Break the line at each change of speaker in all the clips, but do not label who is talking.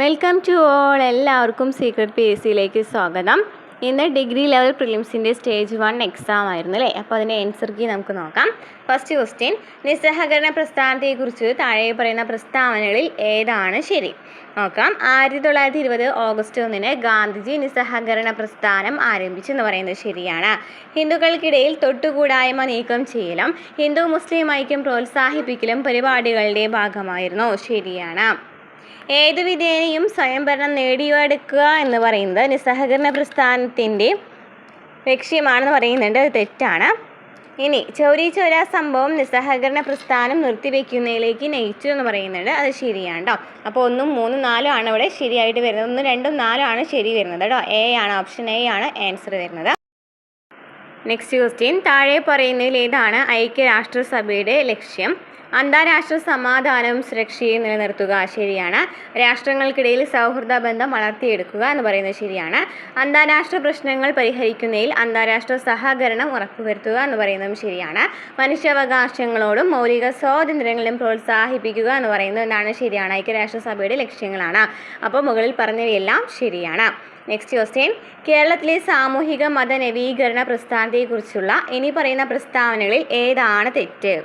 Welcome to all. എല്ലാവർക്കും secret P S സിയിലേക്ക് സ്വാഗതം. ഇന്ന് ഡിഗ്രി ലെവൽ പ്രിലിംസിൻ്റെ സ്റ്റേജ് 1 എക്സാം ആയിരുന്നു അല്ലേ. അപ്പോൾ അതിൻ്റെ ആൻസർ കീ നമുക്ക് നോക്കാം. ഫസ്റ്റ് ക്വസ്റ്റ്യൻ, നിസ്സഹകരണ പ്രസ്ഥാനത്തെക്കുറിച്ച് താഴെ പറയുന്ന പ്രസ്താവനകളിൽ ഏതാണ് ശരി? നോക്കാം. 1920 ഓഗസ്റ്റ് 1 ഗാന്ധിജി നിസ്സഹകരണ പ്രസ്ഥാനം ആരംഭിച്ചെന്ന് പറയുന്നത് ശരിയാണ്. ഹിന്ദുക്കൾക്കിടയിൽ തൊട്ടുകൂടായ്മ നീക്കം ചെയ്യലും ഹിന്ദു മുസ്ലിം ഐക്യം പ്രോത്സാഹിപ്പിക്കലും പരിപാടികളുടെ ഭാഗമായിരുന്നു. ശരിയാണ്. ഏതു വിധേനയും സ്വയംഭരണം നേടിയെടുക്കുക എന്ന് പറയുന്നത് നിസ്സഹകരണ പ്രസ്ഥാനത്തിൻ്റെ ലക്ഷ്യമാണെന്ന് പറയുന്നുണ്ട്. അത് തെറ്റാണ്. ഇനി ചൗരി ചൗര സംഭവം നിസ്സഹകരണ പ്രസ്ഥാനം നിർത്തിവെക്കുന്നതിലേക്ക് നയിച്ചു എന്ന് പറയുന്നുണ്ട്. അത് ശരിയാണ് കേട്ടോ. അപ്പോൾ 1, 3, 4 ആണ് ഇവിടെ ശരിയായിട്ട് വരുന്നത്. 1, 2, 4 ആണ് ശരി വരുന്നത് കേട്ടോ. എ ആണ്, ഓപ്ഷൻ എ ആണ് ആൻസർ വരുന്നത്. നെക്സ്റ്റ് ക്വസ്റ്റ്യൻ, താഴെ പറയുന്നതിൽ ഏതാണ് ഐക്യരാഷ്ട്രസഭയുടെ ലക്ഷ്യം? അന്താരാഷ്ട്ര സമാധാനവും സുരക്ഷയും നിലനിർത്തുക. ശരിയാണ്. രാഷ്ട്രങ്ങൾക്കിടയിൽ സൗഹൃദ ബന്ധം വളർത്തിയെടുക്കുക എന്ന് പറയുന്നത് ശരിയാണ്. അന്താരാഷ്ട്ര പ്രശ്നങ്ങൾ പരിഹരിക്കുന്നതിൽ അന്താരാഷ്ട്ര സഹകരണം ഉറപ്പുവരുത്തുക എന്ന് പറയുന്നതും ശരിയാണ്. മനുഷ്യാവകാശങ്ങളോടും മൗലിക സ്വാതന്ത്ര്യങ്ങളും പ്രോത്സാഹിപ്പിക്കുക എന്ന് പറയുന്നത് എന്താണ്? ശരിയാണ്. ഐക്യരാഷ്ട്രസഭയുടെ ലക്ഷ്യങ്ങളാണ്. അപ്പോൾ മുകളിൽ പറഞ്ഞവയെല്ലാം ശരിയാണ്. നെക്സ്റ്റ് ക്വസ്റ്റ്യൻ, കേരളത്തിലെ സാമൂഹിക മത നവീകരണ പ്രസ്ഥാനത്തെക്കുറിച്ചുള്ള ഇനി പറയുന്ന പ്രസ്താവനകളിൽ ഏതാണ് തെറ്റ്?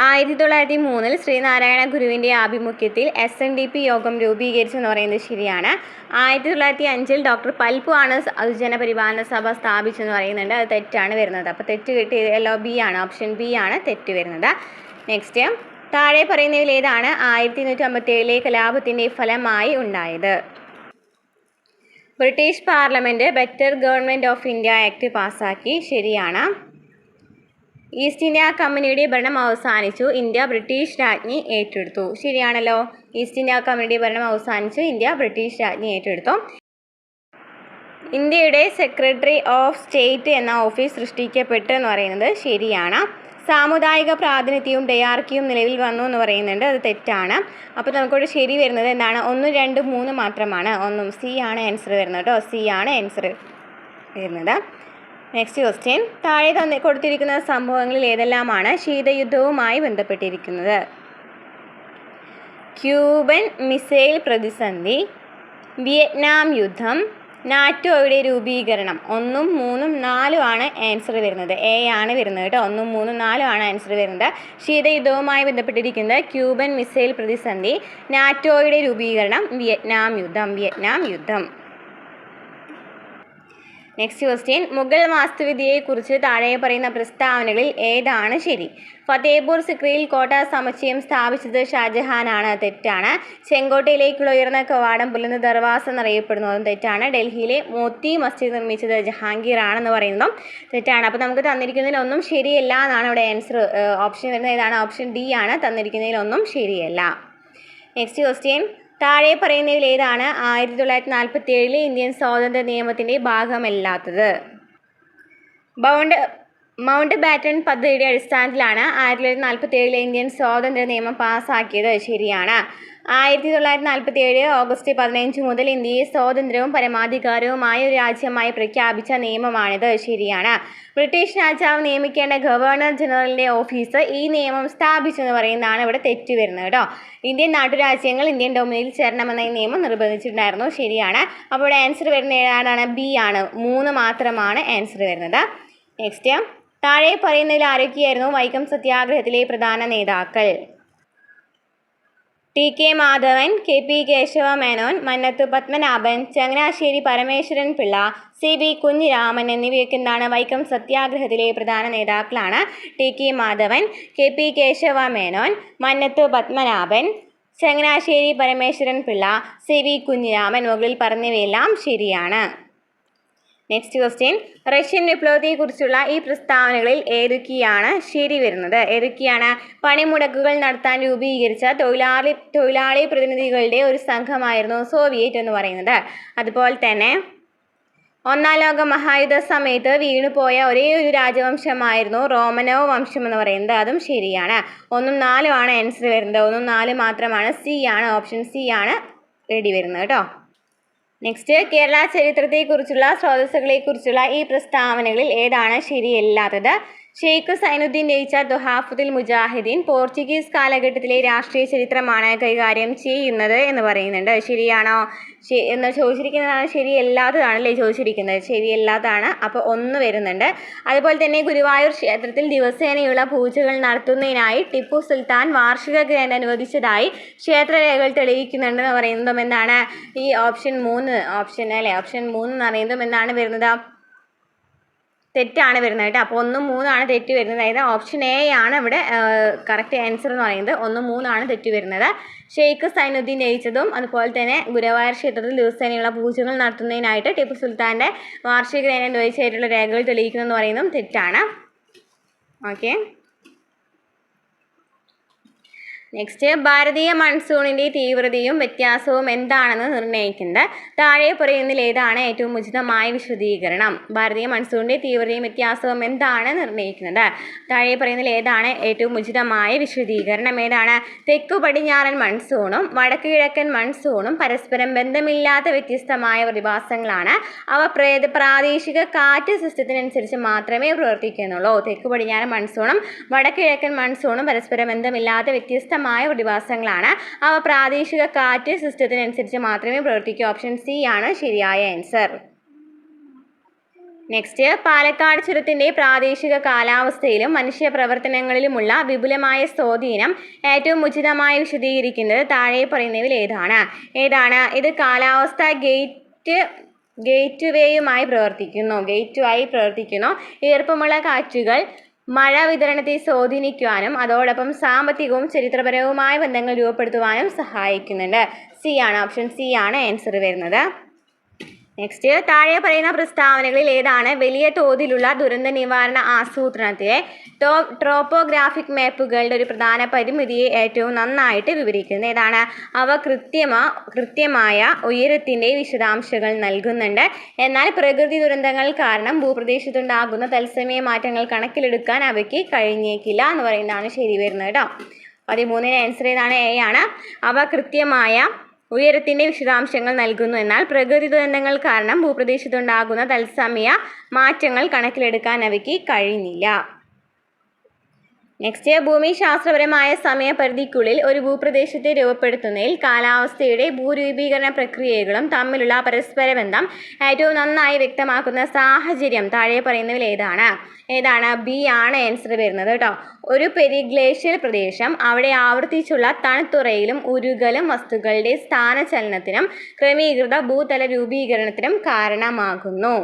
1903 ശ്രീനാരായണ ഗുരുവിൻ്റെ ആഭിമുഖ്യത്തിൽ SNDP യോഗം രൂപീകരിച്ചെന്ന് പറയുന്നത് ശരിയാണ്. 1905 ഡോക്ടർ പൽപു ആണ് ജനപരിപാലന സഭ സ്ഥാപിച്ചെന്ന് പറയുന്നുണ്ട്. അത് തെറ്റാണ് വരുന്നത്. അപ്പോൾ തെറ്റ് കിട്ടിയത് ബി ആണ്, ഓപ്ഷൻ ബി ആണ് തെറ്റ് വരുന്നത്. നെക്സ്റ്റ്, താഴെ പറയുന്നതിൽ ഏതാണ് 1857 കലാപത്തിൻ്റെ ഫലമായി ഉണ്ടായത്? British parliament better government of India act പാസ്സാക്കി. ശരിയാണ്. ഈസ്റ്റ് ഇന്ത്യ കമ്പനിയുടെ ഭരണം അവസാനിച്ചു, ഇന്ത്യ ബ്രിട്ടീഷ് രാജ്ഞി ഏറ്റെടുത്തു. ശരിയാണല്ലോ. ഈസ്റ്റ് ഇന്ത്യ കമ്പനിയുടെ ഭരണം അവസാനിച്ചു, ഇന്ത്യ ബ്രിട്ടീഷ് രാജ്ഞി ഏറ്റെടുത്തു. ഇന്ത്യയുടെ സെക്രട്ടറി ഓഫ് സ്റ്റേറ്റ് എന്ന ഓഫീസ് സൃഷ്ടിക്കപ്പെട്ടു എന്ന് പറയുന്നത് ശരിയാണ്. സാമുദായിക പ്രാതിനിധ്യവും ഡയാർക്കിയും നിലവിൽ വന്നു എന്ന് പറയുന്നുണ്ട്. അത് തെറ്റാണ്. അപ്പോൾ നമുക്കിവിടെ ശരി വരുന്നത് എന്താണ്? 1, 2, 3 മാത്രമാണ്. സി ആണ് ആൻസർ വരുന്നത് കേട്ടോ. സി ആണ് ആൻസർ വരുന്നത്. നെക്സ്റ്റ് ക്വസ്റ്റ്യൻ, താഴെ കൊടുത്തിരിക്കുന്ന സംഭവങ്ങളിൽ ഏതെല്ലാമാണ് ശീതയുദ്ധവുമായി ബന്ധപ്പെട്ടിരിക്കുന്നത്? ക്യൂബൻ മിസൈൽ പ്രതിസന്ധി, വിയറ്റ്നാം യുദ്ധം, നാറ്റോയുടെ രൂപീകരണം. 1, 3, 4 ആണ് ആൻസർ വരുന്നത്. എ ആണ് വരുന്നത് കേട്ടോ. 1, 3, 4 ആണ് ആൻസർ വരുന്നത്. ശീതയുദ്ധവുമായി ബന്ധപ്പെട്ടിരിക്കുന്നത് ക്യൂബൻ മിസൈൽ പ്രതിസന്ധി, നാറ്റോയുടെ രൂപീകരണം, വിയറ്റ്നാം യുദ്ധം. നെക്സ്റ്റ് ക്വസ്റ്റ്യൻ, മുഗൾ വാസ്തുവിദ്യയെക്കുറിച്ച് താഴെ പറയുന്ന പ്രസ്താവനകളിൽ ഏതാണ് ശരി? ഫത്തേപൂർ സിക്രിയിൽ കോട്ട സമുച്ചയം സ്ഥാപിച്ചത് ഷാജഹാനാണ്. തെറ്റാണ്. ചെങ്കോട്ടയിലേക്കുള്ള ഉയർന്ന കവാടം പുലർന്ന ദർവാസ എന്നറിയപ്പെടുന്നതും തെറ്റാണ്. ഡൽഹിയിലെ മോത്തി മസ്ജിദ് നിർമ്മിച്ചത് ജഹാംഗീർ ആണെന്ന് പറയുന്നതും തെറ്റാണ്. അപ്പോൾ നമുക്ക് തന്നിരിക്കുന്നതിൽ ഒന്നും ശരിയല്ല എന്നാണ് ഇവിടെ ആൻസർ. ഓപ്ഷൻ വരുന്നത് ഏതാണ്? ഓപ്ഷൻ ഡി ആണ്. തന്നിരിക്കുന്നതിൽ ഒന്നും ശരിയല്ല. നെക്സ്റ്റ് ക്വസ്റ്റ്യൻ, താഴെ പറയുന്നതിൽ ഏതാണ് 1947 ഇന്ത്യൻ സ്വാതന്ത്ര്യ നിയമത്തിൻ്റെ ഭാഗമല്ലാത്തത്? മൗണ്ട് ബാറ്റൺ പദ്ധതിയുടെ അടിസ്ഥാനത്തിലാണ് 1947 ഇന്ത്യൻ സ്വാതന്ത്ര്യ നിയമം പാസ്സാക്കിയത്. ശരിയാണ്. 1947 ഓഗസ്റ്റ് 15 മുതൽ ഇന്ത്യയെ സ്വതന്ത്രവും പരമാധികാരവുമായ ഒരു രാജ്യമായി പ്രഖ്യാപിച്ച നിയമമാണിത്. ശരിയാണ്. ബ്രിട്ടീഷ് രാജാവ് നിയമിക്കേണ്ട ഗവർണർ ജനറലിൻ്റെ ഓഫീസ് ഈ നിയമം സ്ഥാപിച്ചെന്ന് പറയുന്നതാണ് ഇവിടെ തെറ്റ് വരുന്നത് കേട്ടോ. ഇന്ത്യൻ നാട്ടുരാജ്യങ്ങൾ ഇന്ത്യൻ ഡൊമിനിയിൽ ചേരണമെന്ന ഈ നിയമം നിർബന്ധിച്ചിട്ടുണ്ടായിരുന്നു. ശരിയാണ്. അപ്പോൾ ഇവിടെ ആൻസർ വരുന്ന ഏതാണ്? ബി ആണ്. 3 മാത്രമാണ് ആൻസർ വരുന്നത്. നെക്സ്റ്റ്, താഴെ പറയുന്നതിൽ ആരൊക്കെയായിരുന്നു വൈക്കം സത്യാഗ്രഹത്തിലെ പ്രധാന നേതാക്കൾ? TK Madhavan, KP Keshava Menon, Mannath Padmanabhan, Changanassery Parameswaran Pillai, CB Kunhiraman എന്നിവയൊക്കെ എന്താണ്? വൈക്കം സത്യാഗ്രഹത്തിലെ പ്രധാന നേതാക്കളാണ്. TK Madhavan, KP Keshava Menon, Mannath Padmanabhan, Changanassery Parameswaran Pillai, CB Kunhiraman. മുകളിൽ പറഞ്ഞവയെല്ലാം ശരിയാണ്. നെക്സ്റ്റ് ക്വസ്റ്റ്യൻ, റഷ്യൻ വിപ്ലവത്തെക്കുറിച്ചുള്ള ഈ പ്രസ്താവനകളിൽ ഏതൊക്കെയാണ് ശരി വരുന്നത്? ഏതൊക്കെയാണ്? പണിമുടക്കുകൾ നടത്താൻ രൂപീകരിച്ച തൊഴിലാളി പ്രതിനിധികളുടെ ഒരു സംഘമായിരുന്നു സോവിയറ്റ് എന്ന് പറയുന്നത്. അതുപോലെ തന്നെ 1-ാം ലോക മഹായുദ്ധ സമയത്ത് വീണുപോയ ഒരേ ഒരു രാജവംശമായിരുന്നു റോമനോവ് വംശം എന്ന് പറയുന്നത്. അതും ശരിയാണ്. 1, 4 ആണ് ആൻസർ വരുന്നത്. 1, 4 മാത്രമാണ്. സി ആണ്, ഓപ്ഷൻ സി ആണ് റെഡി വരുന്നത് കേട്ടോ. നെക്സ്റ്റ്, കേരള ചരിത്രത്തെക്കുറിച്ചുള്ള സ്രോതസ്സുകളെക്കുറിച്ചുള്ള ഈ പ്രസ്താവനകളിൽ ഏതാണ് ശരിയല്ലാത്തത്? ഷെയ്ഖ് സൈനുദ്ദീൻ രചിച്ച തുഹാഫത്തുൽ മുജാഹിദീൻ പോർച്ചുഗീസ് കാലഘട്ടത്തിലെ രാഷ്ട്രീയ ചരിത്രമാണ് കൈകാര്യം ചെയ്യുന്നത് എന്ന് പറയുന്നുണ്ട്. ശരിയാണോ എന്ന് ചോദിച്ചിരിക്കുന്നതാണ്. ശരിയല്ലാത്തതാണല്ലേ ചോദിച്ചിരിക്കുന്നത്. ശരിയല്ലാത്തതാണ്. അപ്പോൾ 1 വരുന്നുണ്ട്. അതുപോലെ തന്നെ ഗുരുവായൂർ ക്ഷേത്രത്തിൽ ദിവസേനയുള്ള പൂജകൾ നടത്തുന്നതിനായി ടിപ്പു സുൽത്താൻ വാർഷിക ഗ്രാൻഡ് അനുവദിച്ചതായി ക്ഷേത്രരേഖകൾ തെളിയിക്കുന്നുണ്ടെന്ന് പറയുന്നതും എന്താണ്? ഈ ഓപ്ഷൻ 3 എന്ന് പറയുന്നതും എന്താണ് വരുന്നത്? തെറ്റാണ് വരുന്നത് കേട്ടോ. അപ്പോൾ 1, 3 ആണ് തെറ്റ് വരുന്നത്. അതായത് ഓപ്ഷൻ എ ആണ് ഇവിടെ കറക്റ്റ് ആൻസർ എന്ന് പറയുന്നത്. 1, 3 ആണ് തെറ്റ് വരുന്നത്. ഷെയ്ഖ് സൈനുദ്ദീൻ രചിച്ചതും അതുപോലെ തന്നെ ഗുരുവായൂർ ക്ഷേത്രത്തിൽ ദിവസേനയുള്ള പൂജകൾ നടത്തുന്നതിനായിട്ട് ടിപ്പു സുൽത്താൻ്റെ വാർഷിക ഗ്രാൻഡ് അനുവദിച്ചായിട്ടുള്ള രേഖകൾ തെളിയിക്കുന്നു എന്ന് പറയുന്നതും തെറ്റാണ്. ഓക്കെ, നെക്സ്റ്റ്, ഭാരതീയ മൺസൂണിൻ്റെ തീവ്രതയും വ്യത്യാസവും എന്താണെന്ന് നിർണ്ണയിക്കുന്നത് താഴെ പറയുന്നതിൽ ഏതാണ് ഏറ്റവും ഉചിതമായ വിശദീകരണം? ഭാരതീയ മൺസൂണിൻ്റെ തീവ്രതയും വ്യത്യാസവും എന്താണ് നിർണ്ണയിക്കുന്നത്? താഴെ പറയുന്നതിൽ ഏതാണ് ഏറ്റവും ഉചിതമായ വിശദീകരണം? ഏതാണ്? തെക്കു പടിഞ്ഞാറൻ മൺസൂണും വടക്ക് കിഴക്കൻ മൺസൂണും പരസ്പരം ബന്ധമില്ലാത്ത വ്യത്യസ്തമായ പ്രതിഭാസങ്ങളാണ്. അവ പ്രാദേശിക കാറ്റ് സിസ്റ്റത്തിനനുസരിച്ച് മാത്രമേ പ്രവർത്തിക്കുന്നുള്ളൂ. തെക്കു പടിഞ്ഞാറൻ മൺസൂണും വടക്ക് കിഴക്കൻ മൺസൂണും പരസ്പരം ബന്ധമില്ലാത്ത വ്യത്യസ്തമായ പ്രതിഭാസങ്ങളാണ്. അവ പ്രാദേശിക കാറ്റ് സിസ്റ്റത്തിനനുസരിച്ച് മാത്രമേ പ്രവർത്തിക്കൂ. ഓപ്ഷൻ സി ആണ് ശരിയായ ആൻസർ. നെക്സ്റ്റ്, പാലക്കാട് ചുരത്തിൻ്റെ പ്രാദേശിക കാലാവസ്ഥയിലും മനുഷ്യ പ്രവർത്തനങ്ങളിലുമുള്ള വിപുലമായ സ്വാധീനം ഏറ്റവും ഉചിതമായി വിശദീകരിക്കുന്നത് താഴെ പറയുന്നവയിൽ ഏതാണ്? ഇത് കാലാവസ്ഥ ഗേറ്റ് വേയുമായി പ്രവർത്തിക്കുന്നു. ഈർപ്പമുള്ള കാറ്റുകൾ മഴ വിതരണത്തെ സ്വാധീനിക്കുവാനും അതോടൊപ്പം സാമ്പത്തികവും ചരിത്രപരവുമായ ബന്ധങ്ങൾ രൂപപ്പെടുത്തുവാനും സഹായിക്കുന്നുണ്ട്. ഓപ്ഷൻ സി ആണ് ആൻസർ വരുന്നത്. നെക്സ്റ്റ്, താഴെ പറയുന്ന പ്രസ്താവനകളിൽ ഏതാണ് വലിയ തോതിലുള്ള ദുരന്ത നിവാരണ ആസൂത്രണത്തിലെ ട്രോപ്പോഗ്രാഫിക് മാപ്പുകളുടെ ഒരു പ്രധാന പരിമിതിയെ ഏറ്റവും നന്നായിട്ട് വിവരിക്കുന്നത്? ഏതാണ്? അവ കൃത്യമായ ഉയരത്തിൻ്റെ വിശദാംശങ്ങൾ നൽകുന്നുണ്ട്. എന്നാൽ പ്രകൃതി ദുരന്തങ്ങൾ കാരണം ഭൂപ്രദേശത്തുണ്ടാകുന്ന തത്സമയ മാറ്റങ്ങൾ കണക്കിലെടുക്കാൻ അവയ്ക്ക് കഴിഞ്ഞേക്കില്ല എന്ന് പറയുന്നതാണ് ശരി വരുന്നത് കേട്ടോ. 13 ആൻസർ ഏതാണ്? എ ആണ്. അവ കൃത്യമായ ഉയരത്തിൻ്റെ വിശദാംശങ്ങൾ നൽകുന്നു. എന്നാൽ പ്രകൃതി ദുരന്തങ്ങൾ കാരണം ഭൂപ്രദേശത്തുണ്ടാകുന്ന തത്സമയ മാറ്റങ്ങൾ കണക്കിലെടുക്കാൻ അവയ്ക്ക് കഴിഞ്ഞില്ല. നെക്സ്റ്റ്, ഭൂമിശാസ്ത്രപരമായ സമയപരിധിക്കുള്ളിൽ ഒരു ഭൂപ്രദേശത്തെ രൂപപ്പെടുത്തുന്നതിൽ കാലാവസ്ഥയുടെ ഭൂരൂപീകരണ പ്രക്രിയകളും തമ്മിലുള്ള പരസ്പര ബന്ധം ഏറ്റവും നന്നായി വ്യക്തമാക്കുന്ന സാഹചര്യം താഴെ പറയുന്നതിൽ ഏതാണ്? ബി ആണ് ആൻസർ വരുന്നത് കേട്ടോ. ഒരു പെരിഗ്ലേഷ്യൽ പ്രദേശം അവിടെ ആവർത്തിച്ചുള്ള തണുത്തുറയിലും ഉരുകലും വസ്തുക്കളുടെ സ്ഥാനചലനത്തിനും ക്രമീകൃത ഭൂതല രൂപീകരണത്തിനും കാരണമാകുന്നു.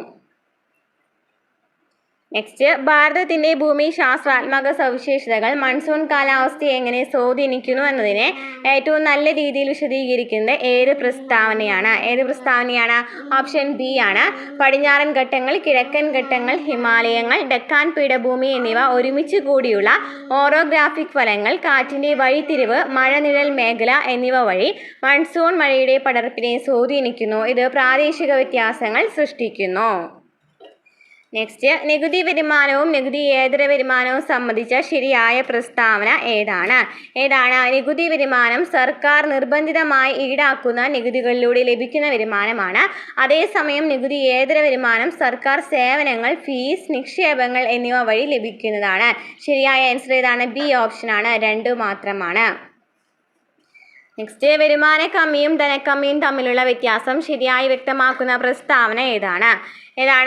നെക്സ്റ്റ്, ഭാരതത്തിൻ്റെ ഭൂമിശാസ്ത്രാത്മക സവിശേഷതകൾ മൺസൂൺ കാലാവസ്ഥയെ എങ്ങനെ സ്വാധീനിക്കുന്നു എന്നതിനെ ഏറ്റവും നല്ല രീതിയിൽ വിശദീകരിക്കുന്നത് ഏത് പ്രസ്താവനയാണ്? ഓപ്ഷൻ ബി ആണ്. പടിഞ്ഞാറൻ ഘട്ടങ്ങൾ, കിഴക്കൻ ഘട്ടങ്ങൾ, ഹിമാലയങ്ങൾ, ഡെക്കാൻ പീഠഭൂമി എന്നിവ ഒരുമിച്ച് കൂടിയുള്ള ഓറോഗ്രാഫിക് ഫലങ്ങൾ, കാറ്റിൻ്റെ വഴിത്തിരിവ്, മഴനിഴൽ മേഖല എന്നിവ വഴി മൺസൂൺ മഴയുടെ പടർപ്പിനെ സ്വാധീനിക്കുന്നു. ഇത് പ്രാദേശിക വ്യത്യാസങ്ങൾ സൃഷ്ടിക്കുന്നു. നെക്സ്റ്റ്, നികുതി വരുമാനവും നികുതിയേതര വരുമാനവും സംബന്ധിച്ച ശരിയായ പ്രസ്താവന ഏതാണ്? നികുതി വരുമാനം സർക്കാർ നിർബന്ധിതമായി ഈടാക്കുന്ന നികുതികളിലൂടെ ലഭിക്കുന്ന വരുമാനമാണ്. അതേസമയം നികുതിയേതര വരുമാനം സർക്കാർ സേവനങ്ങൾ, ഫീസ്, നിക്ഷേപങ്ങൾ എന്നിവ വഴി ലഭിക്കുന്നതാണ്. ശരിയായ ആൻസർ ഏതാണ്? ബി ഓപ്ഷൻ ആണ്. 2 മാത്രമാണ്. നെക്സ്റ്റ്, വരുമാന കമ്മിയും ധനക്കമ്മിയും തമ്മിലുള്ള വ്യത്യാസം ശരിയായി വ്യക്തമാക്കുന്ന പ്രസ്താവന ഏതാണ്?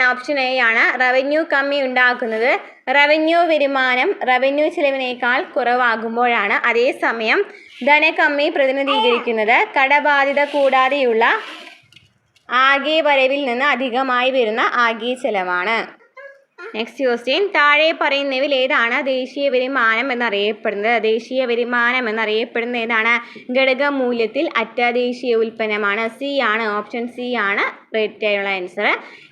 ഓപ്ഷൻ എ ആണ്. റവന്യൂ കമ്മി ഉണ്ടാക്കുന്നത് റവന്യൂ വരുമാനം റവന്യൂ ചെലവിനേക്കാൾ കുറവാകുമ്പോഴാണ്. അതേസമയം ധനക്കമ്മി പ്രതിനിധീകരിക്കുന്നത് കടബാധ്യത കൂടാതെയുള്ള ആകെ വരവിൽ നിന്ന് അധികമായി വരുന്ന ആകെ ചെലവാണ്. നെക്സ്റ്റ് ക്വസ്റ്റ്യൻ, താഴെ പറയുന്നവയിൽ ഏതാണ് ദേശീയ വരുമാനം എന്നറിയപ്പെടുന്നത്? ഏതാണ്? ഘടകമൂല്യത്തിൽ അറ്റ ദേശീയ ഉൽപ്പന്നമാണ്. സി ആണ്. ഓപ്ഷൻ സി ആണ് റൈറ്റ് ആയുള്ള ആൻസർ.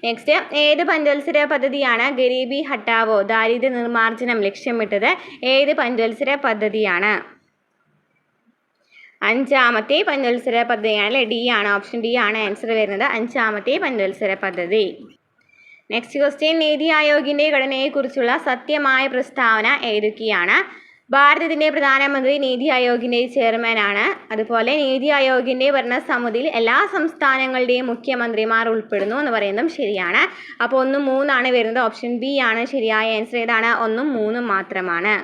നെക്സ്റ്റ്, ഏത് പഞ്ചവത്സര പദ്ധതിയാണ് ഗരീബി ഹട്ടാവോ ദാരിദ്ര്യ നിർമ്മാർജ്ജനം ലക്ഷ്യമിട്ടത്? ഏത് പഞ്ചവത്സര പദ്ധതിയാണ്? 5ാമത്തെ പഞ്ചവത്സര പദ്ധതിയാണ്. ഡി ആണ്. ഓപ്ഷൻ ഡി ആണ് ആൻസർ വരുന്നത്. 5ാമത്തെ പഞ്ചവത്സര പദ്ധതി. നെക്സ്റ്റ് ക്വസ്റ്റ്യൻ, നീതി ആയോഗിൻ്റെ ഘടനയെക്കുറിച്ചുള്ള സത്യമായ പ്രസ്താവന ഏതൊക്കെയാണ്? ഭാരതത്തിൻ്റെ പ്രധാനമന്ത്രി നീതി ആയോഗിൻ്റെ ചെയർമാനാണ്. അതുപോലെ നീതി ആയോഗിൻ്റെ ഭരണസമിതിയിൽ എല്ലാ സംസ്ഥാനങ്ങളുടെയും മുഖ്യമന്ത്രിമാർ ഉൾപ്പെടുന്നു എന്ന് പറയുന്നതും ശരിയാണ്. അപ്പോൾ 1, 3 വരുന്നത്. ഓപ്ഷൻ ബി ആണ് ശരിയായ ആൻസർ. ഏതാണ്? 1, 3 മാത്രമാണ്.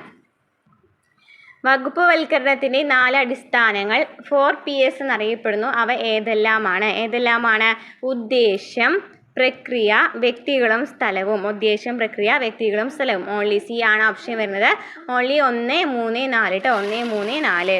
വകുപ്പുവൽക്കരണത്തിൻ്റെ 4 അടിസ്ഥാനങ്ങൾ 4Ps എന്നറിയപ്പെടുന്നു. അവ ഏതെല്ലാമാണ്? ഉദ്ദേശ്യം, പ്രക്രിയ, വ്യക്തികളും സ്ഥലവും. ഉദ്ദേശ്യം, പ്രക്രിയ, വ്യക്തികളും സ്ഥലവും. ഓൺലി സി ആണ് ഓപ്ഷൻ വരുന്നത്. ഓൺലി 1, 3, 4 കേട്ടോ. 1, 3, 4.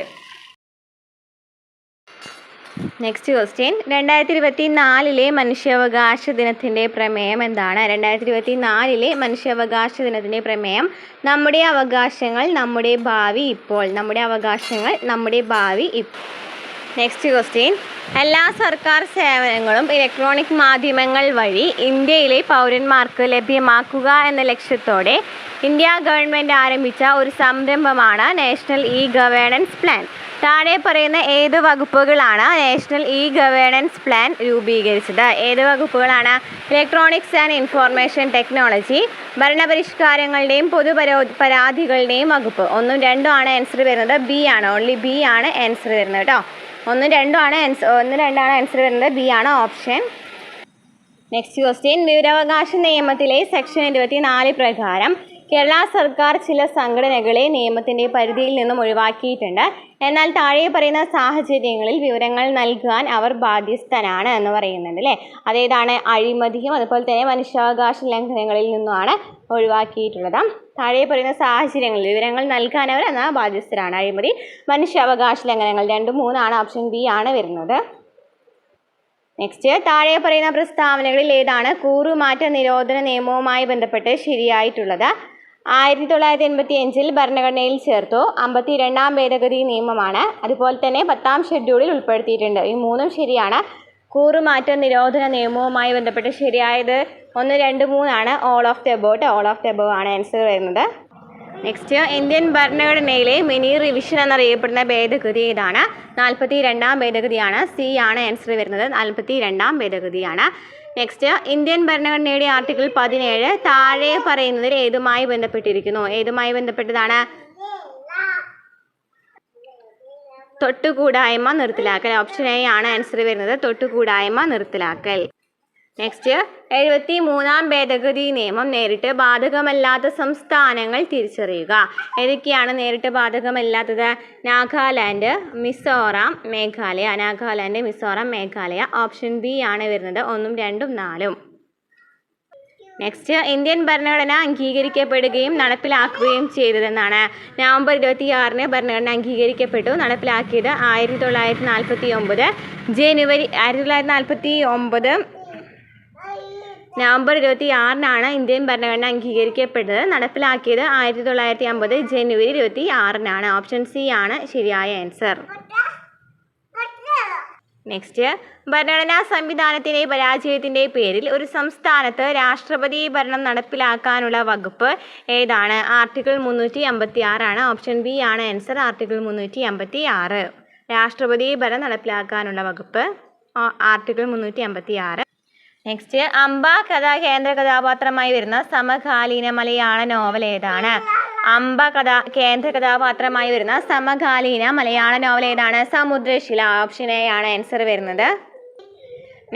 Next question. 2024 മനുഷ്യാവകാശ ദിനത്തിൻ്റെ പ്രമേയം എന്താണ്? 2024 മനുഷ്യാവകാശ ദിനത്തിൻ്റെ പ്രമേയം നമ്മുടെ അവകാശങ്ങൾ നമ്മുടെ ഭാവി ഇപ്പോൾ. നമ്മുടെ അവകാശങ്ങൾ നമ്മുടെ ഭാവി ഇപ്പോൾ. Next question. എല്ലാ സർക്കാർ സേവനങ്ങളും ഇലക്ട്രോണിക് മാധ്യമങ്ങൾ വഴി ഇന്ത്യയിലെ പൗരന്മാർക്ക് ലഭ്യമാക്കുക എന്ന ലക്ഷ്യത്തോടെ ഇന്ത്യ ഗവൺമെൻറ് ആരംഭിച്ച ഒരു സംരംഭമാണ് നാഷണൽ ഇ ഗവേണൻസ് പ്ലാൻ. താഴെ പറയുന്ന ഏത് വകുപ്പുകളാണ് നാഷണൽ ഇ ഗവേണൻസ് പ്ലാൻ രൂപീകരിച്ചത്? ഏത് വകുപ്പുകളാണ്? ഇലക്ട്രോണിക്സ് ആൻഡ് ഇൻഫോർമേഷൻ ടെക്നോളജി, ഭരണപരിഷ്കാരങ്ങളുടെയും പരാതികളുടെയും വകുപ്പ്. 1, 2 ആണ് ആൻസർ വരുന്നത്. ബി ആണ്. ഓൺലി ബി ആണ് ആൻസർ വരുന്നത് കേട്ടോ. 1, 2 ആണ് ആൻസർ വരുന്നത്. ബി ആണ് ഓപ്ഷൻ. Next question. വിവരാവകാശ നിയമത്തിലെ സെക്ഷൻ 24 പ്രകാരം കേരള സർക്കാർ ചില സംഘടനകളെ നിയമത്തിൻ്റെ പരിധിയിൽ നിന്നും ഒഴിവാക്കിയിട്ടുണ്ട്. എന്നാൽ താഴെ പറയുന്ന സാഹചര്യങ്ങളിൽ വിവരങ്ങൾ നൽകാൻ അവർ ബാധ്യസ്ഥനാണ് എന്ന് പറയുന്നുണ്ട് അല്ലേ. അതേതാണ്? അഴിമതിയും അതുപോലെ തന്നെ മനുഷ്യാവകാശ ലംഘനങ്ങളിൽ നിന്നുമാണ് ഒഴിവാക്കിയിട്ടുള്ളത്. താഴെ പറയുന്ന സാഹചര്യങ്ങളിൽ വിവരങ്ങൾ നൽകാൻ അവർ എന്നാൽ ബാധ്യസ്ഥരാണ്. അഴിമതി, മനുഷ്യാവകാശ ലംഘനങ്ങൾ. 2, 3 ആണ്. ഓപ്ഷൻ ബി ആണ് വരുന്നത്. നെക്സ്റ്റ്. താഴെ പറയുന്ന പ്രസ്താവനകളിൽ ഏതാണ് കൂറുമാറ്റ നിരോധന നിയമവുമായി ബന്ധപ്പെട്ട് ശരിയായിട്ടുള്ളത്? 1985 ഭരണഘടനയിൽ ചേർത്തു. 52ാം ഭേദഗതി നിയമമാണ്. അതുപോലെ തന്നെ 10ാം ഷെഡ്യൂളിൽ ഉൾപ്പെടുത്തിയിട്ടുണ്ട്. ഈ 3ഉം ശരിയാണ്. കൂറുമാറ്റ നിരോധന നിയമവുമായി ബന്ധപ്പെട്ട് ശരിയായത് 1, 2, 3 ആണ്. ഓൾ ഓഫ് ദ എബോവ് ആണ് ആൻസർ വരുന്നത്. നെക്സ്റ്റ്. ഇന്ത്യൻ ഭരണഘടനയിലെ മിനി റിവിഷൻ എന്നറിയപ്പെടുന്ന ഭേദഗതി ഏതാണ്? 42ാം ഭേദഗതിയാണ്. സി ആണ് ആൻസർ വരുന്നത്. 42ാം ഭേദഗതിയാണ്. നെക്സ്റ്റ്. ഇന്ത്യൻ ഭരണഘടനയുടെ ആർട്ടിക്കിൾ 17 താഴെ പറയുന്നതിൽ ഏതുമായി ബന്ധപ്പെട്ടിരിക്കുന്നു? ഏതുമായി ബന്ധപ്പെട്ടതാണ്? തൊട്ടുകൂടായ്മ നിർത്തലാക്കൽ. ഓപ്ഷൻ എ ആണ് ആൻസർ വരുന്നത്. തൊട്ടുകൂടായ്മ നിർത്തലാക്കൽ. നെക്സ്റ്റ്. 73ാം ഭേദഗതി നിയമം നേരിട്ട് ബാധകമല്ലാത്ത സംസ്ഥാനങ്ങൾ തിരിച്ചറിയുക. ഏതൊക്കെയാണ് നേരിട്ട് ബാധകമല്ലാത്തത്? നാഗാലാൻഡ്, മിസോറാം, മേഘാലയ. നാഗാലാൻഡ്, മിസോറാം, മേഘാലയ. ഓപ്ഷൻ ബി ആണ് വരുന്നത്. 1, 2, 4. നെക്സ്റ്റ്. ഇന്ത്യൻ ഭരണഘടന അംഗീകരിക്കപ്പെടുകയും നടപ്പിലാക്കുകയും ചെയ്തതെന്നാണ്? നവംബർ 26 ഭരണഘടന അംഗീകരിക്കപ്പെട്ടു. നടപ്പിലാക്കിയത് 1949 ജനുവരി 1949 നവംബർ 26 ഇന്ത്യൻ ഭരണഘടന അംഗീകരിക്കപ്പെട്ടത്. നടപ്പിലാക്കിയത് 1950 ജനുവരി 26 ഓപ്ഷൻ സി ആണ് ശരിയായ ആൻസർ. നെക്സ്റ്റ്. ഭരണഘടനാ സംവിധാനത്തിൻ്റെ പരാജയത്തിൻ്റെ പേരിൽ ഒരു സംസ്ഥാനത്ത് രാഷ്ട്രപതി ഭരണം നടപ്പിലാക്കാനുള്ള വകുപ്പ് ഏതാണ്? ആർട്ടിക്കിൾ 356 ആണ്. ഓപ്ഷൻ ബി ആണ് ആൻസർ. ആർട്ടിക്കിൾ 356. രാഷ്ട്രപതി ഭരണം നടപ്പിലാക്കാനുള്ള വകുപ്പ് ആർട്ടിക്കിൾ 356. നെക്സ്റ്റ്. അംബ കഥ കേന്ദ്ര കഥാപാത്രമായി വരുന്ന സമകാലീന മലയാള നോവൽ ഏതാണ്? അംബ കഥ കേന്ദ്ര കഥാപാത്രമായി വരുന്ന സമകാലീന മലയാള നോവൽ ഏതാണ്? സമുദ്രശില. ഓപ്ഷൻ എ ആണ് ആൻസർ വരുന്നത്.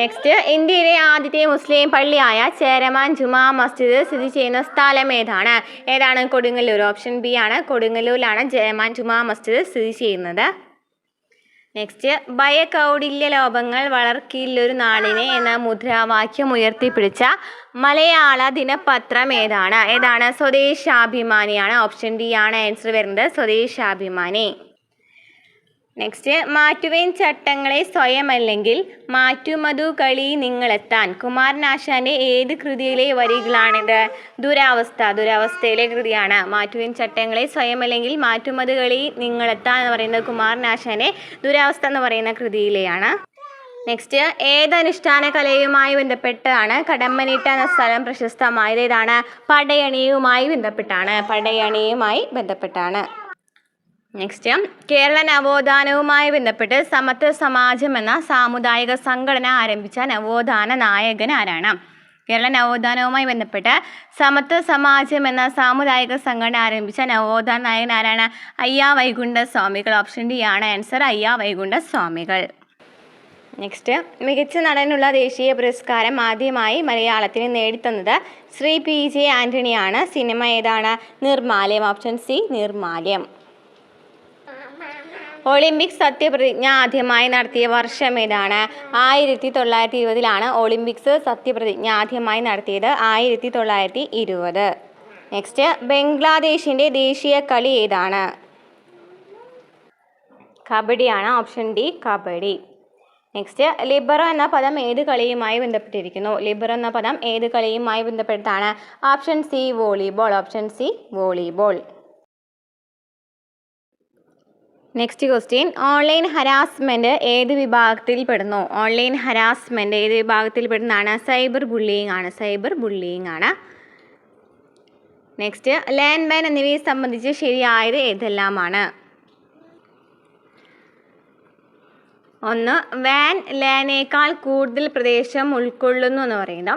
നെക്സ്റ്റ്. ഇന്ത്യയിലെ ആദ്യത്തെ മുസ്ലിം പള്ളിയായ ചേരമാൻ ജുമാ മസ്ജിദ് സ്ഥിതി ചെയ്യുന്ന സ്ഥലം ഏതാണ്? കൊടുങ്ങല്ലൂർ. ഓപ്ഷൻ ബി ആണ്. കൊടുങ്ങല്ലൂരിലാണ് ചേരമാൻ ജുമാ മസ്ജിദ് സ്ഥിതി ചെയ്യുന്നത്. നെക്സ്റ്റ്. ഭയകൗടില്യ ലോപങ്ങൾ വളർക്കില്ലൊരു നാടിനെ എന്ന മുദ്രാവാക്യം ഉയർത്തിപ്പിടിച്ച മലയാള ദിനപത്രം ഏതാണ്? സ്വദേശാഭിമാനിയാണ്. ഓപ്ഷൻ ഡി ആണ് ആൻസർ വരുന്നത്. സ്വദേശാഭിമാനി. നെക്സ്റ്റ്. മാറ്റുവേൻ ചട്ടങ്ങളെ സ്വയമല്ലെങ്കിൽ മാറ്റുമതു കളി നിങ്ങളെത്താൻ. കുമാരനാശാന്റെ ഏത് കൃതിയിലെ വരികളാണിത്? ദുരവസ്ഥയിലെ കൃതിയാണ്. മാറ്റുവേൻ ചട്ടങ്ങളെ സ്വയമല്ലെങ്കിൽ മാറ്റുമതു കളി നിങ്ങളെത്താൻ എന്ന് പറയുന്നത് കുമാരനാശാന്റെ ദുരവസ്ഥ എന്ന് പറയുന്ന കൃതിയിലെയാണ്. നെക്സ്റ്റ്. ഏതനുഷ്ഠാന കലയുമായി ബന്ധപ്പെട്ടാണ് കടമ്മനിട്ട എന്ന സ്ഥലം പ്രശസ്തമായത്? ഏതാണ്? പടയണിയുമായി ബന്ധപ്പെട്ടാണ്. നെക്സ്റ്റ്. കേരള നവോത്ഥാനവുമായി ബന്ധപ്പെട്ട് സമത്വ സമാജം എന്ന സാമുദായിക സംഘടന ആരംഭിച്ച നവോത്ഥാന നായകൻ ആരാണ്? കേരള നവോത്ഥാനവുമായി ബന്ധപ്പെട്ട് സമത്വ സമാജം എന്ന സാമുദായിക സംഘടന ആരംഭിച്ച നവോത്ഥാന നായകൻ ആരാണ്? അയ്യാ വൈകുണ്ഠ സ്വാമികൾ. ഓപ്ഷൻ ഡി ആണ് ആൻസർ, അയ്യാ വൈകുണ്ഠ സ്വാമികൾ. നെക്സ്റ്റ്, മികച്ച നടനുള്ള ദേശീയ പുരസ്കാരം ആദ്യമായി മലയാളത്തിന് നേടിത്തന്നത് ശ്രീ PJ ആൻ്റണിയാണ്. സിനിമ ഏതാണ്? നിർമാല്യം. ഓപ്ഷൻ സി നിർമാല്യം. ഒളിമ്പിക്സ് സത്യപ്രതിജ്ഞ ആദ്യമായി നടത്തിയ വർഷം ഏതാണ്? 1920 ഒളിമ്പിക്സ് സത്യപ്രതിജ്ഞ ആദ്യമായി നടത്തിയത് 1920. നെക്സ്റ്റ്, ബംഗ്ലാദേശിൻ്റെ ദേശീയ കളി ഏതാണ്? കബഡിയാണ്. Option D kabaddi. Next, libero എന്ന പദം ഏത് കളിയുമായി ബന്ധപ്പെട്ടിരിക്കുന്നു? ലിബറോ എന്ന പദം ഏത് കളിയുമായി ബന്ധപ്പെട്ടതാണ്? Option C volleyball. Option C volleyball. Next question, online harassment ഏത് വിഭാഗത്തിൽ പെടുന്നു? ഓൺലൈൻ ഹരാസ്മെൻറ്റ് ഏത് വിഭാഗത്തിൽ പെടുന്നതാണ്? സൈബർ ബുള്ളിയിങ് ആണ്. സൈബർ ബുള്ളിയിങ് ആണ്. നെക്സ്റ്റ്, ലാൻഡ് ബാൻ എന്നിവയെ സംബന്ധിച്ച് ശരിയായത് ഏതെല്ലാമാണ്? ഒന്ന്, വാൻ ലാനേക്കാൾ കൂടുതൽ പ്രദേശം ഉൾക്കൊള്ളുന്നു എന്ന് പറയുന്നു.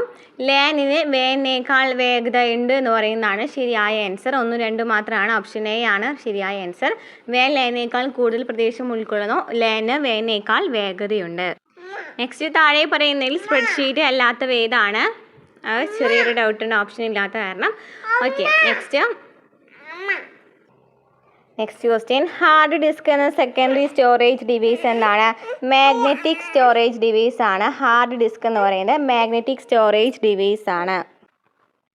ലാനിന് വാനേക്കാൾ വേഗത ഉണ്ട് എന്ന് പറയുന്നതാണ് ശരിയായ ആൻസർ. 1, 2 മാത്രമാണ്. ഓപ്ഷൻ എ ആണ് ശരിയായ ആൻസർ. വാൻ ലാനേക്കാൾ കൂടുതൽ പ്രദേശം ഉൾക്കൊള്ളുന്നു. ലാന് വാനേക്കാൾ വേഗതയുണ്ട്. നെക്സ്റ്റ്, താഴെ പറയുന്നതിൽ സ്പ്രെഡ്ഷീറ്റ് അല്ലാത്തവ ഏതാണ്? ചെറിയൊരു ഡൗട്ടുണ്ട് ഓപ്ഷൻ ഇല്ലാത്ത കാരണം. Okay, next question, hard disk എന്ന സെക്കൻഡറി സ്റ്റോറേജ് ഡിവൈസ് എന്താണ്? മാഗ്നറ്റിക് സ്റ്റോറേജ് ഡിവൈസ് ആണ്. ഹാർഡ് ഡിസ്ക് എന്ന് പറയുന്നത് മാഗ്നറ്റിക് സ്റ്റോറേജ് ഡിവൈസ് ആണ്.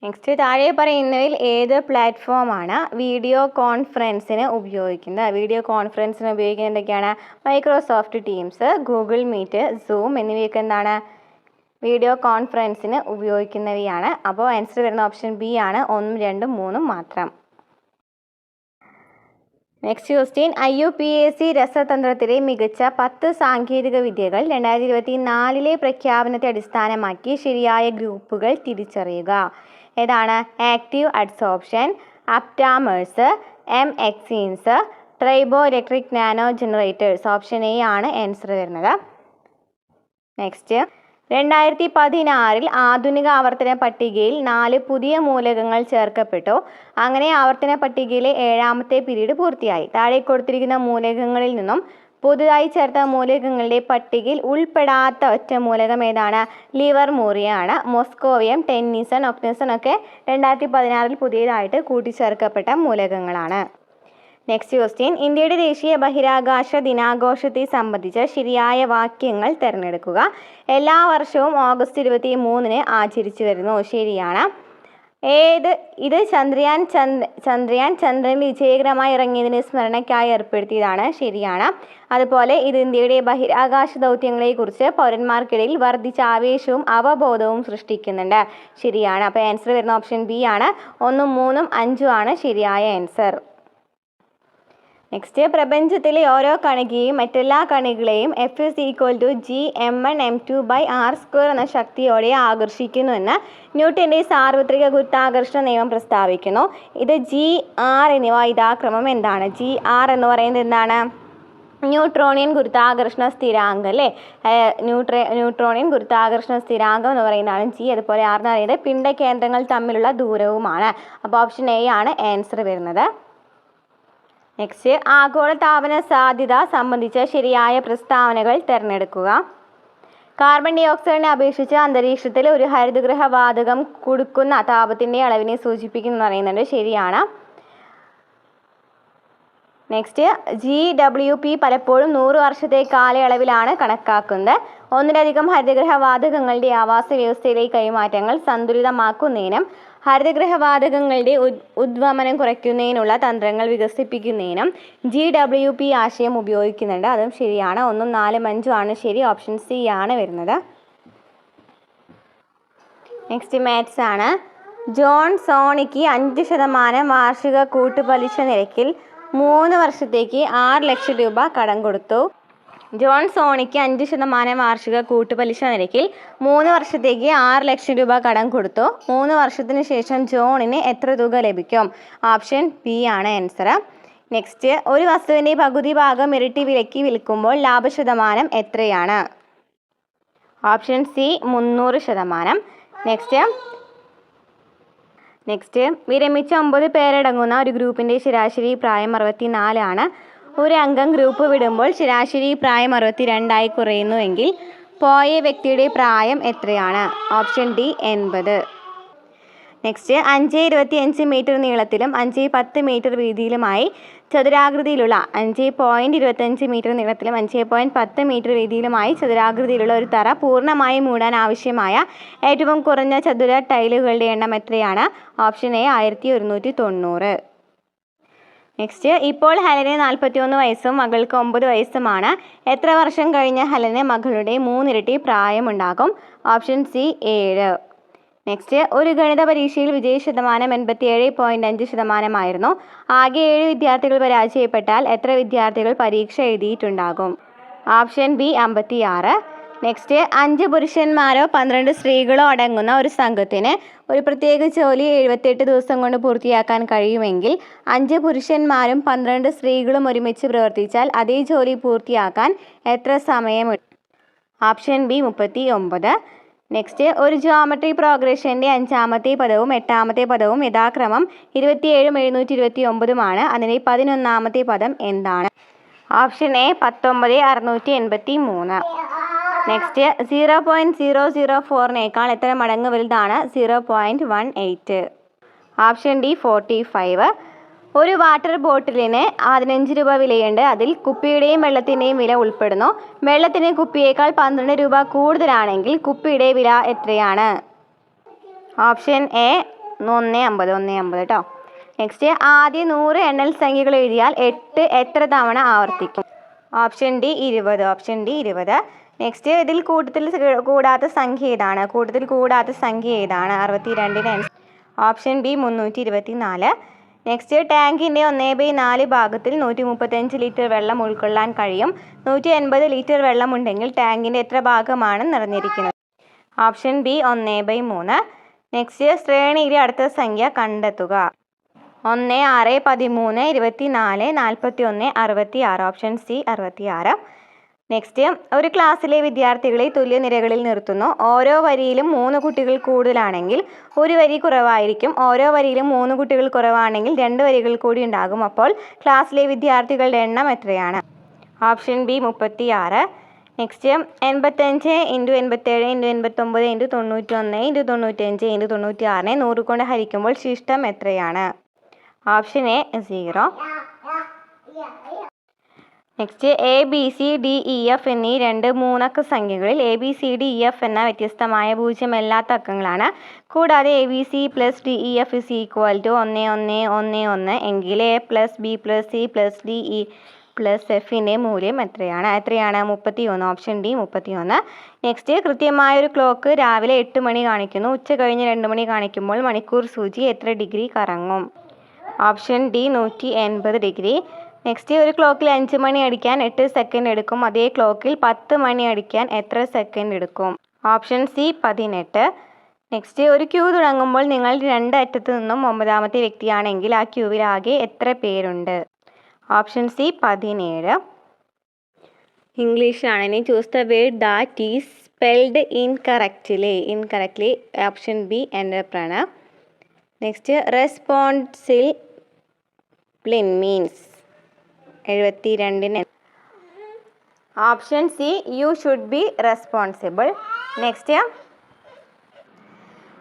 നെക്സ്റ്റ്, താഴെ പറയുന്നതിൽ ഏത് പ്ലാറ്റ്ഫോമാണ് വീഡിയോ കോൺഫറൻസിന് ഉപയോഗിക്കുന്നത്? വീഡിയോ കോൺഫറൻസിന് ഉപയോഗിക്കുന്നത് എന്തൊക്കെയാണ്? Microsoft Teams, Google Meet, Zoom എന്നിവയൊക്കെ എന്താണ്? വീഡിയോ കോൺഫറൻസിന് ഉപയോഗിക്കുന്നവയാണ്. അപ്പോൾ ആൻസർ വരുന്ന ഓപ്ഷൻ ബി ആണ്. 1, 2, 3 മാത്രം. നെക്സ്റ്റ് ക്വസ്റ്റ്യൻ, IUPAC രസതന്ത്രത്തിലെ മികച്ച 10 സാങ്കേതിക വിദ്യകൾ 2024 പ്രഖ്യാപനത്തെ അടിസ്ഥാനമാക്കി ശരിയായ ഗ്രൂപ്പുകൾ തിരിച്ചറിയുക. ഏതാണ്? Active adsorption, aptamers, MXenes, triboelectric nanogenerators. Option A ആണ് ആൻസർ വരുന്നത്. നെക്സ്റ്റ്, 2016 ആധുനിക ആവർത്തന പട്ടികയിൽ 4 പുതിയ മൂലകങ്ങൾ ചേർക്കപ്പെട്ടു. അങ്ങനെ ആവർത്തന പട്ടികയിലെ 7ാമത്തെ പീരീഡ് പൂർത്തിയായി. താഴെ കൊടുത്തിരിക്കുന്ന മൂലകങ്ങളിൽ നിന്നും പുതുതായി ചേർത്ത മൂലകങ്ങളുടെ പട്ടികയിൽ ഉൾപ്പെടാത്ത ഒറ്റ മൂലകം ഏതാണ്? ലിവർമോറിയ ആണ്. മോസ്കോവിയം, ടെന്നീസൺ, ഒക്നസൺ ഒക്കെ 2016 പുതിയതായിട്ട് കൂട്ടിച്ചേർക്കപ്പെട്ട മൂലകങ്ങളാണ്. നെക്സ്റ്റ് ക്വസ്റ്റ്യൻ, ഇന്ത്യയുടെ ദേശീയ ബഹിരാകാശ ദിനാഘോഷത്തെ സംബന്ധിച്ച് ശരിയായ വാക്യങ്ങൾ തിരഞ്ഞെടുക്കുക. എല്ലാ വർഷവും ഓഗസ്റ്റ് 23 ആചരിച്ചു വരുന്നു. ശരിയാണ്. ഇത് ചന്ദ്രയാൻ ചന്ദ്രനിൽ വിജയകരമായി ഇറങ്ങിയതിന് സ്മരണയ്ക്കായി ഏർപ്പെടുത്തിയതാണ്. ശരിയാണ്. അതുപോലെ ഇത് ഇന്ത്യയുടെ ബഹിരാകാശ ദൗത്യങ്ങളെക്കുറിച്ച് പൗരന്മാർക്കിടയിൽ വർദ്ധിച്ച ആവേശവും അവബോധവും സൃഷ്ടിക്കുന്നുണ്ട്. ശരിയാണ്. അപ്പോൾ ആൻസർ വരുന്ന ഓപ്ഷൻ ബി ആണ്. 1, 3, 5 ആണ് ശരിയായ ആൻസർ. നെക്സ്റ്റ്, പ്രപഞ്ചത്തിലെ ഓരോ കണികയും മറ്റെല്ലാ കണികളെയും F = G(m1m2/r² എന്ന ശക്തിയോടെ ആകർഷിക്കുന്നുവെന്ന് ന്യൂട്ടൻ്റെ സാർവത്രിക ഗുരുത്വാകർഷണ നിയമം പ്രസ്താവിക്കുന്നു. ഇത് G, R എന്നിവ യഥാക്രമം എന്താണ്? G(r) എന്ന് പറയുന്നത് എന്താണ്? ന്യൂട്രോണിയൻ ഗുരുത്വാകർഷണ സ്ഥിരാങ്കം അല്ലേ? ന്യൂട്രോണിയൻ ഗുരുത്വാകർഷണ സ്ഥിരാങ്കം എന്ന് പറയുന്നതാണ് G. അതുപോലെ R എന്ന് പറയുന്നത് പിണ്ഡകേന്ദ്രങ്ങൾ തമ്മിലുള്ള ദൂരവുമാണ്. അപ്പോൾ ഓപ്ഷൻ എ ആണ് ആൻസർ വരുന്നത്. നെക്സ്റ്റ്, ആഗോളതാപന സാധ്യത സംബന്ധിച്ച ശരിയായ പ്രസ്താവനകൾ തിരഞ്ഞെടുക്കുക. കാർബൺ ഡൈ ഓക്സൈഡിനെ അപേക്ഷിച്ച് അന്തരീക്ഷത്തിൽ ഒരു ഹരിതഗൃഹ വാതകം കൊടുക്കുന്ന താപത്തിൻ്റെ അളവിനെ സൂചിപ്പിക്കുന്നു പറയുന്നുണ്ട്. ശരിയാണ്. നെക്സ്റ്റ്, GWP പലപ്പോഴും 100 വർഷത്തെ കാലയളവിലാണ് കണക്കാക്കുന്നത്. ഒന്നിലധികം ഹരിതഗൃഹ വാതകങ്ങളുടെ ആവാസ വ്യവസ്ഥയിലെ കൈമാറ്റങ്ങൾ സന്തുലിതമാക്കുന്നതിനും ഹരിതഗൃഹവാതകങ്ങളുടെ ഉദ്വമനം കുറയ്ക്കുന്നതിനുള്ള തന്ത്രങ്ങൾ വികസിപ്പിക്കുന്നതിനും GWP ആശയം ഉപയോഗിക്കുന്നുണ്ട്. അതും ശരിയാണ്. 1, 4, 5 ആണ് ശരി. ഓപ്ഷൻ സി ആണ് വരുന്നത്. നെക്സ്റ്റ് മാത്സ് ആണ്. ജോൺ സോണിക്ക് 5% വാർഷിക കൂട്ടുപലിശ നിരക്കിൽ 3 വർഷത്തേക്ക് 6 ലക്ഷം രൂപ കടം കൊടുത്തു. ജോൺ സോണിക്ക് 5% വാർഷിക കൂട്ടുപലിശ നിരക്കിൽ 3 വർഷത്തേക്ക് 6 ലക്ഷം രൂപ കടം കൊടുത്തു. 3 വർഷത്തിന് ശേഷം ജോണിന് എത്ര തുക ലഭിക്കും? ഓപ്ഷൻ ബി ആണ് ആൻസർ. നെക്സ്റ്റ്, ഒരു വസ്തുവിൻ്റെ പകുതി ഭാഗം ഇരട്ടി വിലയ്ക്ക് വിൽക്കുമ്പോൾ ലാഭശതമാനം എത്രയാണ്? Option C 300%. നെക്സ്റ്റ് വിരമിച്ച 9 പേരടങ്ങുന്ന ഒരു ഗ്രൂപ്പിൻ്റെ ശരാശരി പ്രായം 64 ആണ്. ഒരു അംഗം ഗ്രൂപ്പ് വിടുമ്പോൾ ശരാശരി പ്രായം 62 കുറയുന്നുവെങ്കിൽ പോയ വ്യക്തിയുടെ പ്രായം എത്രയാണ്? Option D 80. നെക്സ്റ്റ് 5.25 മീറ്റർ നീളത്തിലും 5.10 മീറ്റർ വീതിയിലുമായി ചതുരാകൃതിയിലുള്ള 5.25 മീറ്റർ നീളത്തിലും 5.10 മീറ്റർ വീതിയിലുമായി ചതുരാകൃതിയിലുള്ള ഒരു തറ പൂർണ്ണമായി മൂടാൻ ആവശ്യമായ ഏറ്റവും കുറഞ്ഞ ചതുര ടൈലുകളുടെ എണ്ണം എത്രയാണ്? Option A 1190. നെക്സ്റ്റ് ഇപ്പോൾ ഹെലന് 41 വയസ്സും മകൾക്ക് 9 വയസ്സുമാണ്. എത്ര വർഷം കഴിഞ്ഞ ഹെലന് മകളുടെ 3 ഇരട്ടി പ്രായമുണ്ടാകും? Option C 7. നെക്സ്റ്റ് ഒരു ഗണിത പരീക്ഷയിൽ വിജയശതമാനം 87.5% ആകെ 7 വിദ്യാർത്ഥികൾ പരാജയപ്പെട്ടാൽ എത്ര വിദ്യാർത്ഥികൾ പരീക്ഷ എഴുതിയിട്ടുണ്ടാകും? Option B 56. നെക്സ്റ്റ് 5 പുരുഷന്മാരോ 12 സ്ത്രീകളോ അടങ്ങുന്ന ഒരു സംഘത്തിന് ഒരു പ്രത്യേക ജോലി 78 ദിവസം കൊണ്ട് പൂർത്തിയാക്കാൻ കഴിയുമെങ്കിൽ 5 പുരുഷന്മാരും 12 സ്ത്രീകളും ഒരുമിച്ച് പ്രവർത്തിച്ചാൽ അതേ ജോലി പൂർത്തിയാക്കാൻ എത്ര സമയമെടുക്കും? Option B 39. നെക്സ്റ്റ് ഒരു ജിയോമെട്രി പ്രോഗ്രഷൻ്റെ 5ാമത്തെ പദവും 8ാമത്തെ പദവും യഥാക്രമം 27ഉം 729ഉമാണ്. അതിൻ്റെ 11ാമത്തെ പദം എന്താണ്? Option A 19683. നെക്സ്റ്റ് 0.004 എത്ര മടങ്ങ് വലുതാണ് 0.18? Option D 45. ഒരു വാട്ടർ ബോട്ടിലിന് 15 രൂപ വിലയുണ്ട്. അതിൽ കുപ്പിയുടെയും വെള്ളത്തിൻ്റെയും വില ഉൾപ്പെടുന്നു. വെള്ളത്തിന് കുപ്പിയേക്കാൾ 12 രൂപ കൂടുതലാണെങ്കിൽ കുപ്പിയുടെ വില എത്രയാണ്? ഓപ്ഷൻ എ 150 കേട്ടോ. നെക്സ്റ്റ് ആദ്യ 100 എണ്ണൽ സംഖ്യകൾ എഴുതിയാൽ 8 എത്ര തവണ ആവർത്തിക്കും? Option D 20. നെക്സ്റ്റ് ഇതിൽ കൂട്ടത്തിൽ കൂടാത്ത സംഖ്യ ഏതാണ്? 62-ന് ഓപ്ഷൻ ബി 324. നെക്സ്റ്റ് ടാങ്കിൻ്റെ 1/4 ഭാഗത്തിൽ 135 ലിറ്റർ വെള്ളം ഉൾക്കൊള്ളാൻ കഴിയും. 180 ലിറ്റർ വെള്ളമുണ്ടെങ്കിൽ ടാങ്കിൻ്റെ എത്ര ഭാഗമാണ് നിറഞ്ഞിരിക്കുന്നത്? Option B 1/3. നെക്സ്റ്റ് ശ്രേണിയിലെ അടുത്ത സംഖ്യ കണ്ടെത്തുക. 1, 6, 13, 24, 41, 66. Option C 66. നെക്സ്റ്റ് ഒരു ക്ലാസ്സിലെ വിദ്യാർത്ഥികളെ തുല്യ നിരകളിൽ നിർത്തുന്നു. ഓരോ വരിയിലും 3 കുട്ടികൾ കൂടുതലാണെങ്കിൽ ഒരു വരി കുറവായിരിക്കും. ഓരോ വരിയിലും 3 കുട്ടികൾ കുറവാണെങ്കിൽ 2 വരികൾ കൂടി ഉണ്ടാകും. അപ്പോൾ ക്ലാസ്സിലെ വിദ്യാർത്ഥികളുടെ എണ്ണം എത്രയാണ്? Option B 36. നെക്സ്റ്റ് 85 × 87 × 89 × 91 × 95 × 96 100 കൊണ്ട് ഹരിക്കുമ്പോൾ ശിഷ്ടം എത്രയാണ്? Option A 0. Next A B C D E F എന്നീ 2 3 സംഖ്യകളിൽ A B C D E F എന്ന വ്യത്യസ്തമായ പൂജ്യമല്ലാത്ത അക്കങ്ങളാണ്. കൂടാതെ A B C plus D E F is equal to 1 1 1 1 എങ്കിൽ A plus B plus C plus D E plus എഫിൻ്റെ മൂല്യം എത്രയാണ്? 31. Option D 31. നെക്സ്റ്റ് കൃത്യമായൊരു ക്ലോക്ക് രാവിലെ 8 മണി കാണിക്കുന്നു. ഉച്ച കഴിഞ്ഞ് 2 മണി കാണിക്കുമ്പോൾ മണിക്കൂർ സൂചി എത്ര ഡിഗ്രി കറങ്ങും? Option D 180 degree. നെക്സ്റ്റ് ഒരു ക്ലോക്കിൽ 5 മണി അടിക്കാൻ 8 സെക്കൻഡ് എടുക്കും. അതേ ക്ലോക്കിൽ 10 മണി അടിക്കാൻ എത്ര സെക്കൻഡ് എടുക്കും? Option C 18. നെക്സ്റ്റ് ഒരു ക്യൂ തുടങ്ങുമ്പോൾ നിങ്ങൾ 2 അറ്റത്തു നിന്നും 9ാമത്തെ വ്യക്തിയാണെങ്കിൽ ആ ക്യൂവിൽ ആകെ എത്ര പേരുണ്ട്? Option C 17. ഇംഗ്ലീഷാണ്. ഇനി choose the word that is spelled incorrectly. Option B entrepreneur. Next responsible means 72. Option C you should be responsible. Next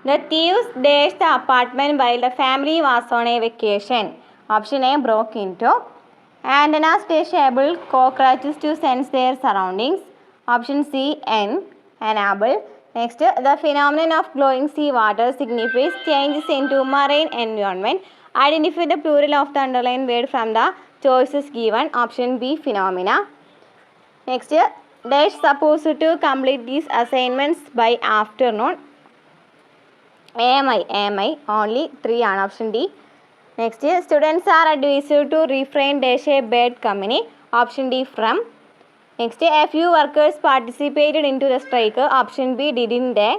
the thieves dashed the apartment while the family was on a vacation. Option A broke into. Antennas disable cockroaches to sense their surroundings. Option C enable. Next, the phenomenon of glowing sea water signifies changes into marine environment. Identify the plural of the underlined word from the choices given. Option B phenomena. Next, dash supposed to complete these assignments by afternoon. AMI only 3 ആണ്. Option D. Next students are advised to refrain dash a bad company. Option D from. Next a few workers participated in to the strike. Option B didn't they.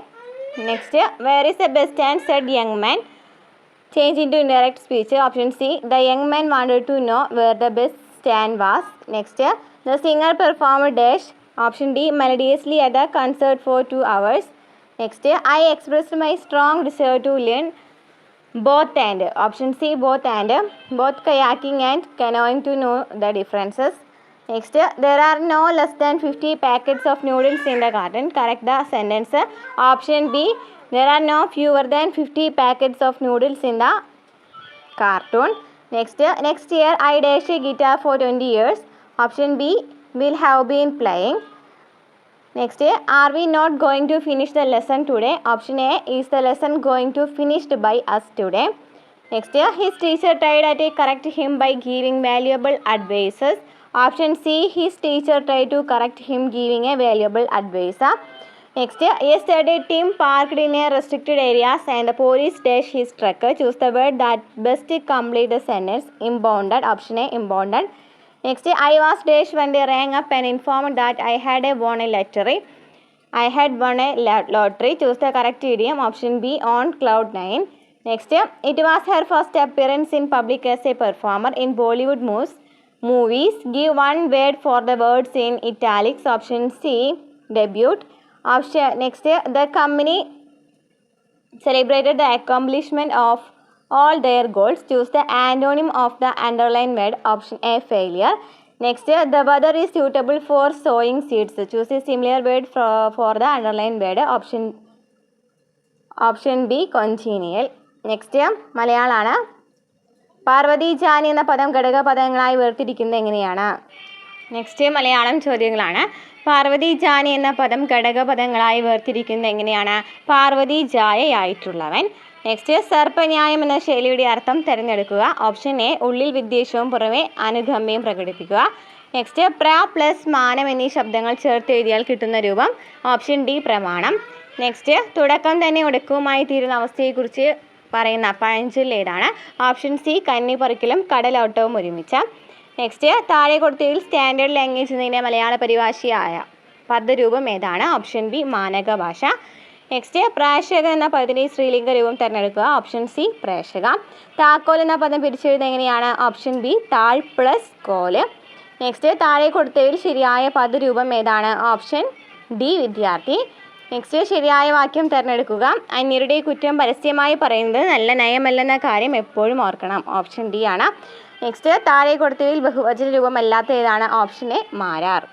Next where is a bus stand said young man. Change into indirect speech. Option C the young man wanted to know where the bus stand was. Next the singer performed dash. Option D melodiously at the concert four 2 hours. Next I expressed my strong desire to learn both and. Option C, both and. Both kayaking and canoeing to know the differences. Next, there are no less than 50 packets of noodles in the carton. Correct the sentence. Option B, there are no fewer than 50 packets of noodles in the cartoon. Next year I dash a guitar for 20 years. Option B, will have been playing. Next, are we not going to finish the lesson today? Option A, is the lesson going to finished by us today? Next, his teacher tried to correct him by giving valuable advices. Option C, his teacher tried to correct him giving a valuable advice. Next, yesterday Tim parked in a restricted areas and the police dashed his truck. Choose the word that best complete the sentence. Impounded. Option A, impounded. Next, I was dashed when they rang up and informed that I had won a lottery. I had won a lottery. Choose the correct idiom. Option B, on cloud 9. Next, it was her first appearance in public as a performer in Bollywood movies. Give one word for the words in italics. Option C, debut. Next, the company celebrated the accomplishment of all their goals. Choose the antonym of the underlined word. Option A, failure. Next, the weather is suitable for sowing seeds. Choose a similar word for the underlined word. Option B, congenial. Next, മലയാളമാണ്. പാർവതി ജാനി എന്ന പദം ഘടകപദങ്ങളായി വേർതിരിക്കുന്നത് എങ്ങനെയാണ്? Next Malayalam ചോദ്യങ്ങളാണ്. പാർവതി ജാനി എന്ന പദം ഘടകപദങ്ങളായി വേർതിരിക്കുന്നത് എങ്ങനെയാണ്? പാർവതി ജായയായിട്ടുള്ളവൻ. നെക്സ്റ്റ്, സർപ്പന്യായം എന്ന ശൈലിയുടെ അർത്ഥം തിരഞ്ഞെടുക്കുക. ഓപ്ഷൻ എ, ഉള്ളിൽ വിദ്വേഷവും പുറമെ അനുകമ്പയും പ്രകടിപ്പിക്കുക. നെക്സ്റ്റ്, പ്ലസ് മാനം എന്നീ ശബ്ദങ്ങൾ ചേർത്ത് എഴുതിയാൽ കിട്ടുന്ന രൂപം. ഓപ്ഷൻ ഡി, പ്രമാണം. നെക്സ്റ്റ്, തുടക്കം തന്നെ ഒടുക്കവുമായി തീരുന്ന അവസ്ഥയെക്കുറിച്ച് പറയുന്ന പഴഞ്ചൊല്ല് ഏതാണ്? ഓപ്ഷൻ സി, കന്നി പറിക്കലും കടലോട്ടവും ഒരുമിച്ച്. നെക്സ്റ്റ്, താഴെ കൊടുത്തതിൽ സ്റ്റാൻഡേർഡ് ലാംഗ്വേജ് എന്നതിൻ്റെ മലയാള പരിഭാഷയായ പദരൂപം ഏതാണ്? ഓപ്ഷൻ ബി, മാനക ഭാഷ. നെക്സ്റ്റ്, പ്രാശക എന്ന പദത്തിൻ്റെ സ്ത്രീലിംഗ രൂപം തിരഞ്ഞെടുക്കുക. ഓപ്ഷൻ സി, പ്രേഷക. താക്കോൽ എന്ന പദം പിരിച്ചെഴുതുന്നത് എങ്ങനെയാണ്? ഓപ്ഷൻ ബി, താഴ് പ്ലസ് കോല്. നെക്സ്റ്റ്, താഴെ കൊടുത്തതിൽ ശരിയായ പദരൂപം ഏതാണ്? ഓപ്ഷൻ ഡി, വിദ്യാർത്ഥി. നെക്സ്റ്റ്, ശരിയായ വാക്യം തിരഞ്ഞെടുക്കുക. അന്യരുടെ കുറ്റം പരസ്യമായി പറയുന്നത് നല്ല നയമല്ലെന്ന കാര്യം എപ്പോഴും ഓർക്കണം. ഓപ്ഷൻ ഡി ആണ്. നെക്സ്റ്റ്, താഴെ കൊടുത്തതിൽ ബഹുവചന രൂപമല്ലാത്ത ഏതാണ്? Option A, Marar.